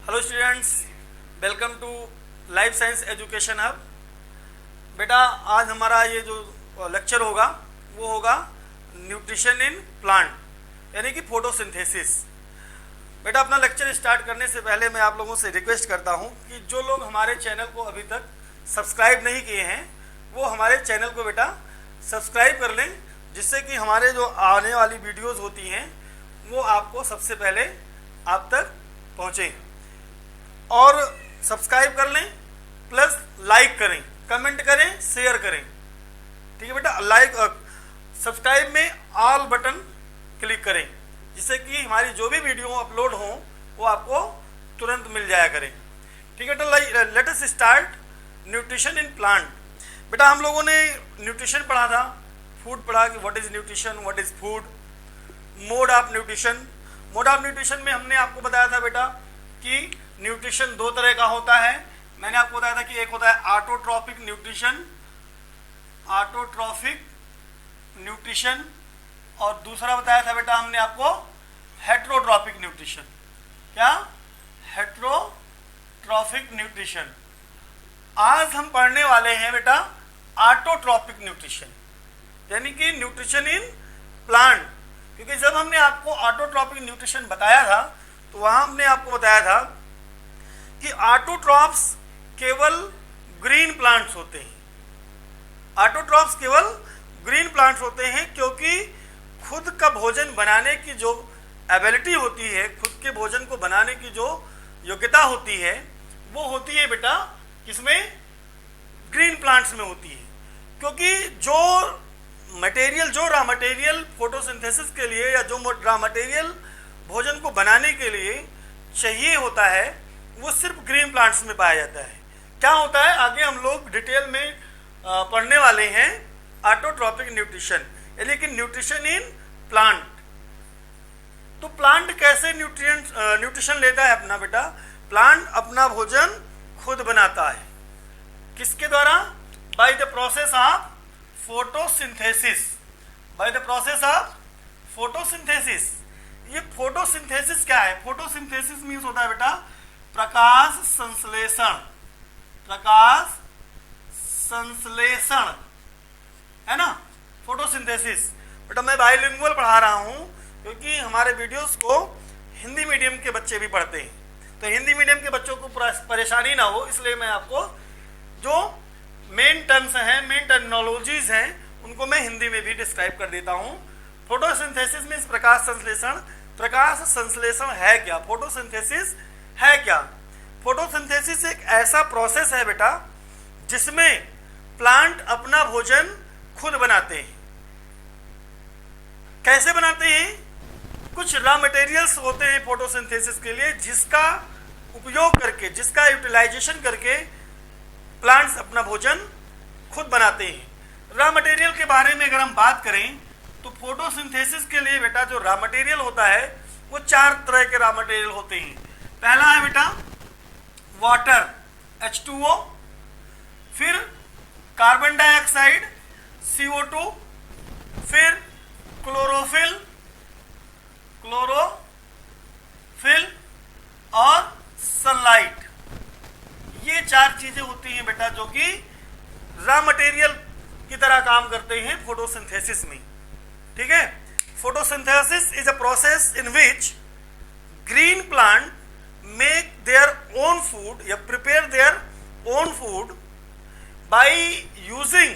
Hello students, welcome to life science education hub. बेटा आज हमारा ये जो लेक्चर होगा वो होगा न्यूट्रिशन इन प्लांट यानी कि फोटोसिंथेसिस। बेटा अपना लेक्चर स्टार्ट करने से पहले मैं आप लोगों से रिक्वेस्ट करता हूँ कि जो लोग हमारे चैनल को अभी तक सब्सक्राइब नहीं किए हैं वो हमारे चैनल को बेटा सब्सक्राइब कर लें, जिससे कि हमारे जो आने वाली वीडियोज़ होती हैं वो आपको सबसे पहले आप तक पहुँचें। और सब्सक्राइब कर लें, प्लस लाइक करें, कमेंट करें, शेयर करें। ठीक है बेटा, लाइक सब्सक्राइब में ऑल बटन क्लिक करें, जिससे कि हमारी जो भी वीडियो अपलोड हो वो आपको तुरंत मिल जाया करें। ठीक है, तो let us start nutrition in plant. बेटा हम लोगों ने न्यूट्रिशन पढ़ा था, फूड पढ़ा कि what is nutrition, what is food, mode of nutrition. Mode of nutrition में हमने आपको बताया था बेटा कि न्यूट्रिशन दो तरह का होता है। मैंने आपको बताया था कि एक होता है ऑटोट्रॉफिक न्यूट्रिशन, ऑटोट्रॉफिक न्यूट्रिशन, और दूसरा बताया था बेटा हमने आपको हेट्रोट्रॉफिक न्यूट्रिशन। क्या? Heterotrophic nutrition. आज हम पढ़ने वाले हैं बेटा ऑटोट्रॉफिक न्यूट्रिशन, यानी कि न्यूट्रिशन इन प्लांट। क्योंकि जब हमने आपको ऑटोट्रॉफिक न्यूट्रिशन बताया था तो वहां हमने आपको बताया था कि ऑटोट्रॉफ्स केवल ग्रीन प्लांट्स होते हैं। ऑटोट्रॉफ्स केवल ग्रीन प्लांट्स होते हैं क्योंकि खुद का भोजन बनाने की जो एबिलिटी होती है, खुद के भोजन को बनाने की जो योग्यता होती है वो होती है बेटा किसमें? ग्रीन प्लांट्स में होती है। क्योंकि जो मटेरियल, जो रॉ मटेरियल फोटोसिंथेसिस के लिए या जो रॉ मटेरियल भोजन को बनाने के लिए चाहिए होता है वो सिर्फ ग्रीन प्लांट्स में पाया जाता है। क्या होता है आगे हम लोग डिटेल में पढ़ने वाले हैं ऑटोट्रॉफिक न्यूट्रिशन, यानी कि न्यूट्रिशन इन प्लांट। तो प्लांट कैसे न्यूट्रिशन लेता है अपना? बेटा प्लांट अपना भोजन खुद बनाता है। किसके द्वारा? By the process of photosynthesis. By the process of photosynthesis. ये फोटोसिंथेसिस क्या है? फोटोसिंथेसिस मीन्स होता है बेटा प्रकाश संश्लेषण। प्रकाश संश्लेषण है ना, फोटोसिंथेसिस। बेटा मैं बाइलिंगुअल पढ़ा रहा हूं क्योंकि हमारे वीडियोस को हिंदी मीडियम के बच्चे भी पढ़ते हैं, तो हिंदी मीडियम के बच्चों को परेशानी ना हो इसलिए मैं आपको जो मेन टर्म्स हैं, मेन टर्मिनोलॉजीज हैं, उनको मैं हिंदी में भी डिस्क्राइब कर देता हूं। फोटोसिंथेसिस मीन्स प्रकाश संश्लेषण। प्रकाश संश्लेषण है क्या? फोटोसिंथेसिस है क्या? फोटोसिंथेसिस एक ऐसा प्रोसेस है बेटा जिसमें प्लांट अपना भोजन खुद बनाते हैं। कैसे बनाते हैं? कुछ रॉ मटेरियल्स होते हैं फोटोसिंथेसिस के लिए जिसका उपयोग करके, जिसका यूटिलाइजेशन करके प्लांट्स अपना भोजन खुद बनाते हैं। रॉ मटेरियल के बारे में अगर हम बात करें तो फोटोसिंथेसिस के लिए बेटा जो रॉ मटेरियल होता है वो चार तरह के रॉ मटेरियल होते हैं। पहला है बेटा वाटर H2O, फिर कार्बन डाइऑक्साइड CO2, फिर क्लोरोफिल और सनलाइट। ये चार चीजें होती हैं बेटा जो कि रॉ मटेरियल की तरह काम करते हैं फोटोसिंथेसिस में। ठीक है, photosynthesis is a process in which green plant make their own food या prepare their own food by using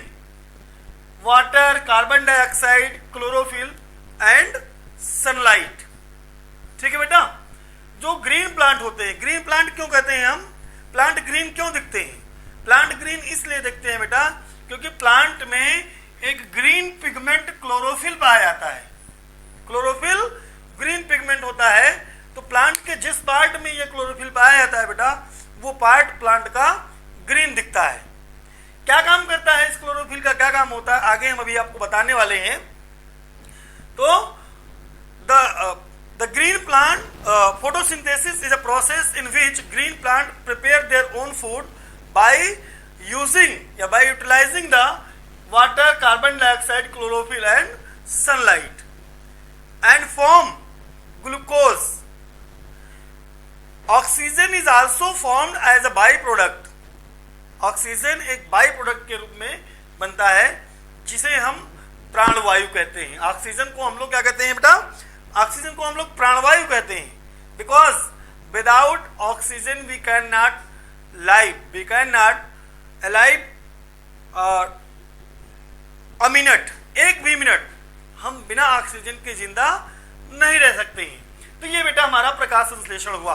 water, carbon dioxide, chlorophyll and sunlight. ठीक है बेटा, जो ग्रीन प्लांट होते हैं, ग्रीन प्लांट क्यों कहते हैं हम? प्लांट ग्रीन क्यों दिखते हैं? प्लांट ग्रीन इसलिए दिखते हैं बेटा क्योंकि प्लांट में एक ग्रीन पिगमेंट क्लोरोफिल पाया जाता है। क्लोरोफिल ग्रीन पिगमेंट होता है, तो प्लांट के जिस पार्ट में ये क्लोरोफिल पाया जाता है बेटा वो पार्ट प्लांट का ग्रीन दिखता है। क्या काम करता है इस क्लोरोफिल का? क्या काम होता है आगे हम अभी आपको बताने वाले हैं। तो the green plant photosynthesis is a process in which green plant prepare their own food by using या by utilising the water, carbon dioxide, chlorophyll and sunlight and form glucose oxygen is also formed as a by product. Oxygen एक by product के रूप में बनता है जिसे हम प्राणवायु कहते हैं। ऑक्सीजन को हम लोग क्या कहते हैं बेटा? ऑक्सीजन को हम लोग प्राणवायु कहते हैं, because without oxygen we can not live, we can not alive a minute, एक भी मिनट हम बिना ऑक्सीजन के जिंदा नहीं रह सकते हैं। तो ये बेटा हमारा प्रकाश संश्लेषण हुआ,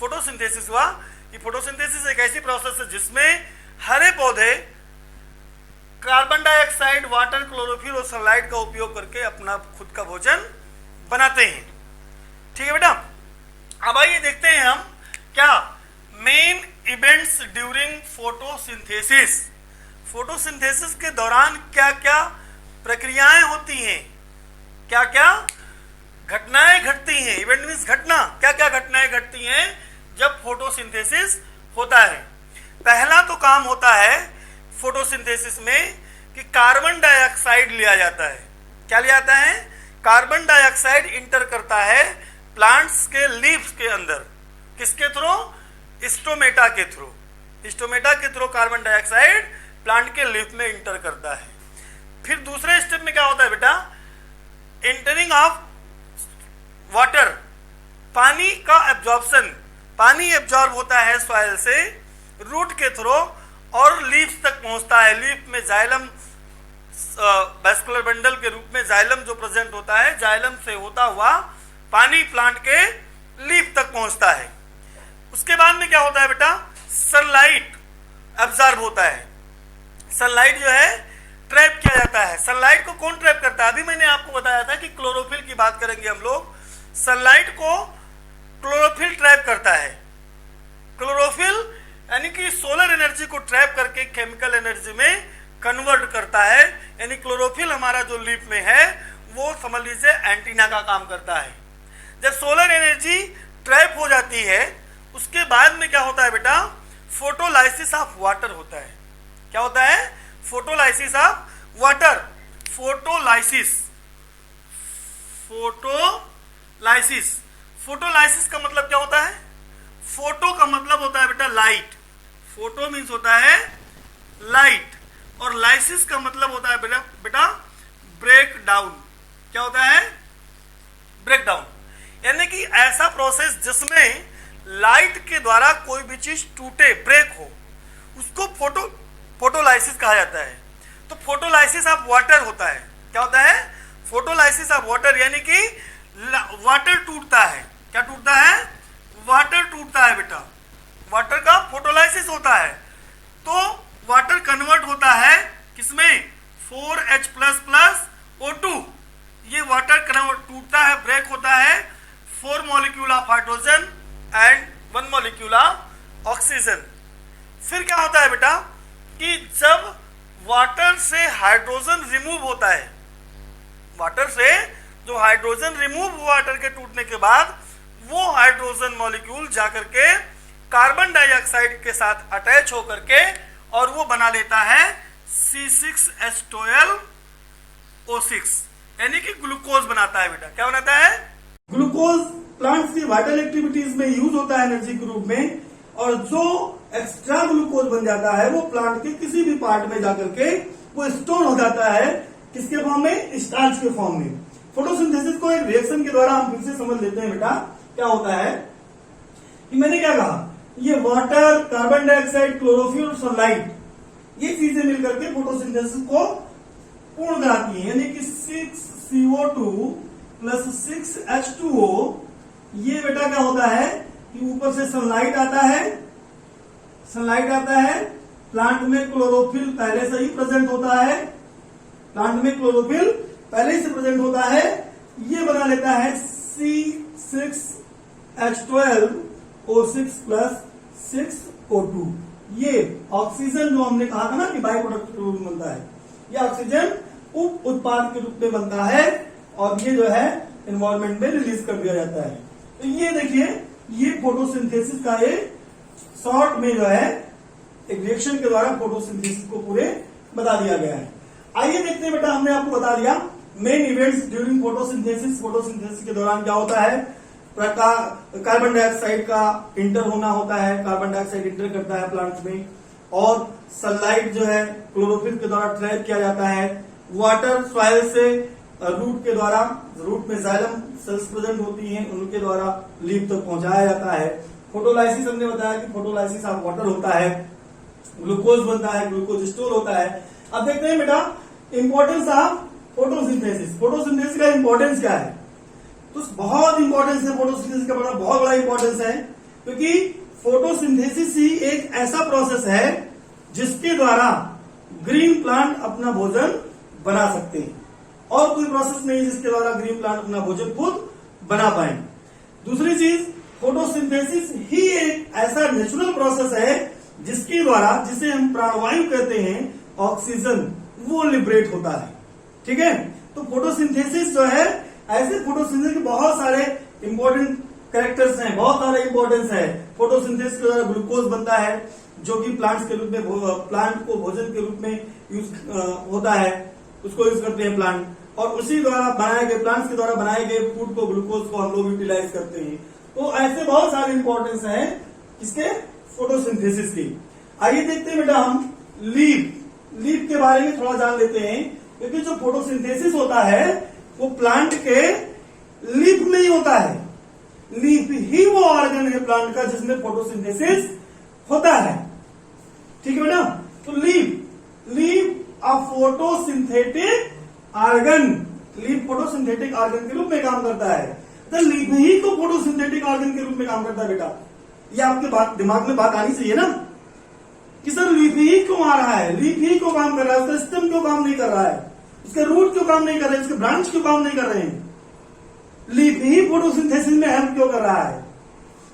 फोटोसिंथेसिस हुआ। ये फोटोसिंथेसिस एक ऐसी प्रोसेस है जिसमें हरे पौधे कार्बन डाइऑक्साइड, वाटर, क्लोरोफिल और सनलाइट का उपयोग करके अपना खुद का भोजन बनाते हैं। ठीक है बेटा, अब आइए देखते हैं हम क्या main events during photosynthesis. Photosynthesis के दौरान क्या क्या प्रक्रियाएं होती हैं, क्या क्या घटनाएं घटती हैं। इवेंट मीन्स घटना, क्या क्या घटनाएं घटती हैं जब फोटोसिंथेसिस होता है। पहला तो काम होता है फोटोसिंथेसिस में कि कार्बन डाइऑक्साइड लिया जाता है। क्या लिया जाता है? कार्बन डाइऑक्साइड इंटर करता है प्लांट्स के लीव्स के अंदर। किसके थ्रू? स्टोमेटा के थ्रू। स्टोमेटा के थ्रू कार्बन डाइऑक्साइड प्लांट के लीफ में इंटर करता है। फिर दूसरे स्टेप में क्या होता है बेटा? एंटरिंग ऑफ वाटर, पानी का एब्जॉर्प्शन। पानी एब्जॉर्ब होता है सॉइल से रूट के थ्रू और लीव्स तक पहुंचता है। लीफ में जाइलम, वैस्कुलर बंडल के रूप में जाइलम जो प्रेजेंट होता है, जाइलम से होता हुआ पानी प्लांट के लीफ तक पहुंचता है। उसके बाद में क्या होता है बेटा? सनलाइट एब्जॉर्ब होता है। सनलाइट जो है ट्रैप किया जाता है। सनलाइट को कौन ट्रैप करता है? अभी मैंने आपको बताया था कि क्लोरोफिल की बात करेंगे हम लोग। सनलाइट को क्लोरोफिल ट्रैप करता है। क्लोरोफिल यानी कि सोलर एनर्जी को ट्रैप करके केमिकल एनर्जी में कन्वर्ट करता है। यानी क्लोरोफिल हमारा जो लीफ में है वो समझ लीजिए एंटीना का काम करता है। जब सोलर एनर्जी ट्रैप हो जाती है उसके बाद में क्या होता है बेटा? फोटोलाइसिस ऑफ वाटर होता है। क्या होता है? Photolysis of water. Photolysis, photolysis, photolysis का मतलब क्या होता है? फोटो का मतलब होता है बेटा लाइट। फोटो मीन्स होता है लाइट और लाइसिस का मतलब होता है बेटा ब्रेक डाउन। क्या होता है? ब्रेक डाउन, यानी कि ऐसा प्रोसेस जिसमें लाइट के द्वारा कोई भी चीज टूटे, ब्रेक हो, उसको फोटोलाइसिस कहा जाता है। तो फोटोलाइसिस ऑफ वाटर होता है। क्या होता है? फोटोलाइसिस ऑफ वाटर, यानी कि वाटर टूटता है। क्या टूटता है? वाटर टूटता है बेटा। वाटर का फोटोलाइसिस होता है तो वाटर कन्वर्ट होता है किसमें? 4H++O2। ये वाटर टूटता है, ब्रेक होता है 4 molecule of hydrogen and 1 molecule of oxygen. फिर क्या होता है बेटा कि जब वाटर से हाइड्रोजन रिमूव होता है, वाटर से जो हाइड्रोजन रिमूव हुआ वाटर के टूटने के बाद, वो हाइड्रोजन मॉलिक्यूल जाकर के कार्बन डाइऑक्साइड के साथ अटैच होकर के और वो बना लेता है C6H12O6, यानी कि ग्लूकोज बनाता है बेटा। क्या बनाता है? ग्लूकोज प्लांट्स की वाइटल एक्टिविटीज में यूज होता है एनर्जी के रूप में, और जो एक्स्ट्रा ग्लूकोज बन जाता है वो प्लांट के किसी भी पार्ट में जाकर के वो स्टोर हो जाता है। किसके फॉर्म में? स्टार्च के फॉर्म में। फोटोसिंथेसिस को एक रिएक्शन के द्वारा हम फिर से समझ लेते हैं बेटा। क्या होता है कि मैंने क्या कहा? ये वाटर, कार्बन डाइऑक्साइड, क्लोरोफिल और सनलाइट, ये चीजें मिलकर के फोटोसिंथेसिस को पूर्ण कराती है। यानी कि 6CO2 + 6H2O, ये बेटा क्या होता है कि ऊपर से सनलाइट आता है, सनलाइट आता है, प्लांट में क्लोरोफिल पहले से ही प्रेजेंट होता है, प्लांट में क्लोरोफिल पहले से प्रेजेंट होता है, ये बना लेता है C6H12O6 + 6O2। ये ऑक्सीजन जो हमने कहा था ना कि बाई प्रोडक्ट के रूप में बनता है, ये ऑक्सीजन उप उत्पाद के रूप में बनता है और ये जो है एनवायरमेंट में रिलीज कर दिया जाता है। तो ये देखिए, ये फोटोसिंथेसिस का एक शॉर्ट में जो है एक रिएक्शन के द्वारा फोटोसिंथेसिस को पूरे बता दिया गया है। आइए देखते हैं बेटा, हमने आपको बता दिया main events during photosynthesis. Photosynthesis के दौरान क्या होता है? कार्बन डाइऑक्साइड का इंटर होना होता है, कार्बन डाइऑक्साइड इंटर करता है प्लांट में, और सनलाइट जो है क्लोरोफिल के द्वारा ट्रैप किया जाता है, वाटर सॉइल से रूट के द्वारा, रूट में जाइलम सेल्स प्रेजेंट होती हैं, उनके द्वारा लीफ तक पहुंचाया जाता है। फोटोलाइसिस हमने बताया कि फोटोलाइसिस ऑफ वाटर होता है, ग्लूकोज बनता है, ग्लूकोज स्टोर होता है। अब देखते हैं बेटा इंपॉर्टेंस ऑफ फोटोसिंथेसिस। फोटोसिंथेसिस का इंपॉर्टेंस क्या है? तो बहुत इंपॉर्टेंस है फोटोसिंथेसिस का, बहुत बड़ा इंपॉर्टेंस है, क्योंकि फोटोसिंथेसिस ही एक ऐसा प्रोसेस है जिसके द्वारा ग्रीन प्लांट अपना भोजन बना सकते हैं, और कोई प्रोसेस नहीं जिसके द्वारा ग्रीन प्लांट अपना भोजन खुद बना पाए। दूसरी चीज, फोटोसिंथेसिस ही एक ऐसा नेचुरल प्रोसेस है जिसके द्वारा, जिसे हम प्राणवायु कहते हैं, ऑक्सीजन, वो लिबरेट होता है। ठीक है, तो फोटोसिंथेसिस जो है, ऐसे फोटोसिंथेसिस के बहुत सारे इंपॉर्टेंट कैरेक्टर्स हैं, बहुत सारे इंपॉर्टेंस है। फोटोसिंथेसिस के द्वारा ग्लूकोज बनता है, जो कि प्लांट्स के रूप में, प्लांट को भोजन के रूप में यूज होता है, उसको यूज करते हैं प्लांट, और उसी द्वारा बनाए गए, प्लांट्स के द्वारा बनाए गए फूड को, ग्लूकोज को हम लोग यूटिलाइज करते हैं। तो ऐसे बहुत सारे इंपॉर्टेंस हैं इसके फोटोसिंथेसिस की। आइए देखते हैं बेटा हम लीफ के बारे में थोड़ा जान लेते हैं, क्योंकि जो फोटोसिंथेसिस होता है वो प्लांट के लीफ में ही होता है। लीफ ही वो ऑर्गन है प्लांट का जिसमें फोटोसिंथेसिस होता है। ठीक है बेटा, तो leaf a photosynthetic organ, leaf photosynthetic organ के रूप में काम करता है। तो लीफ ही तो फोटोसिंथेटिक ऑर्गन के रूप में काम करता है बेटा। ये आपके दिमाग में बात आनी चाहिए ना कि सर लीफ ही क्यों आ रहा है, लीफ ही क्यों काम कर रहा है, उसका स्टेम क्यों काम नहीं कर रहा है, उसके रूट क्यों काम नहीं कर रहे हैं, उसके ब्रांच क्यों काम नहीं कर रहे हैं, लीफ ही फोटोसिंथेसिस में हेल्प क्यों कर रहा है।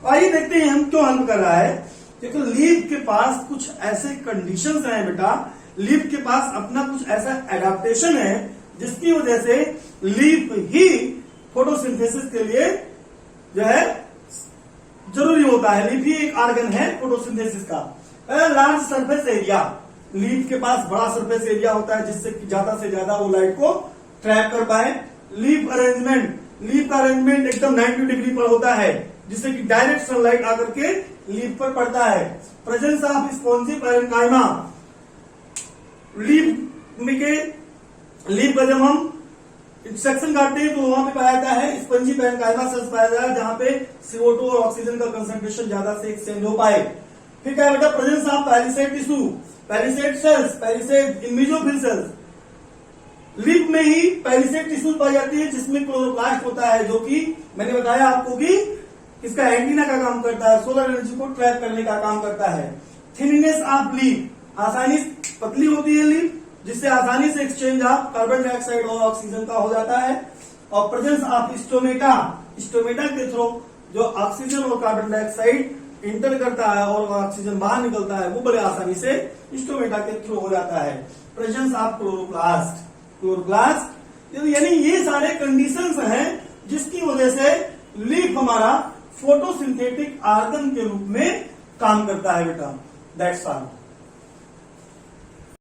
आइए देखते हैं हम क्यों हेल्प कर रहा है। क्योंकि लीफ के पास कुछ ऐसे कंडीशंस हैं बेटा, लीफ के पास अपना कुछ ऐसा एडाप्टेशन है जिसकी वजह से लीफ ही फोटोसिंथेसिस के लिए जो है जरूरी होता है। लीफ ही एक ऑर्गन है फोटोसिंथेसिस का। लार्ज सरफेस एरिया, लीफ के पास बड़ा सरफेस एरिया होता है जिससे ज्यादा से ज्यादा वो लाइट को ट्रैप कर पाए। लीफ का अरेंजमेंट एकदम 90 डिग्री पर होता है जिससे कि डायरेक्ट सनलाइट आकर के लीफ पर पड़ता है। Presence of spongy parenchyma, leaf का जब हम सेक्शन काटते हैं तो वहां पे पाया जाता है स्पंजी पैरेन्काइमा सेल्स पाया जाता है जहां पे CO2 और ऑक्सीजन का कंसंट्रेशन ज्यादा से एक्सचेंज हो पाए। फिर क्या बेटा, presence of palisade tissue, palisade cells, palisade mesophyll cells. Leaf में ही पैलिसेड टिश्यू पाई जाती है जिसमें क्लोरोप्लास्ट होता है, जो कि मैंने बताया आपको कि इसका एंटीना का काम करता है, सोलर एनर्जी को ट्रैप करने का काम करता है। थिननेस ऑफ लीफ, आसानी पतली होती है लीफ जिससे आसानी से एक्सचेंज ऑफ कार्बन डाइऑक्साइड और ऑक्सीजन का हो जाता है। और प्रेजेंस ऑफ स्टोमेटा, स्टोमेटा के थ्रू जो ऑक्सीजन और कार्बन डाइऑक्साइड इंटर करता है और ऑक्सीजन बाहर निकलता है वो बड़े आसानी से स्टोमेटा के थ्रू हो जाता है। प्रेजेंस ऑफ क्लोरोप्लास्ट, यानी ये सारे कंडीशंस हैं जिसकी वजह से लीफ हमारा फोटोसिंथेटिक ऑर्गन के रूप में काम करता है बेटा। That's all.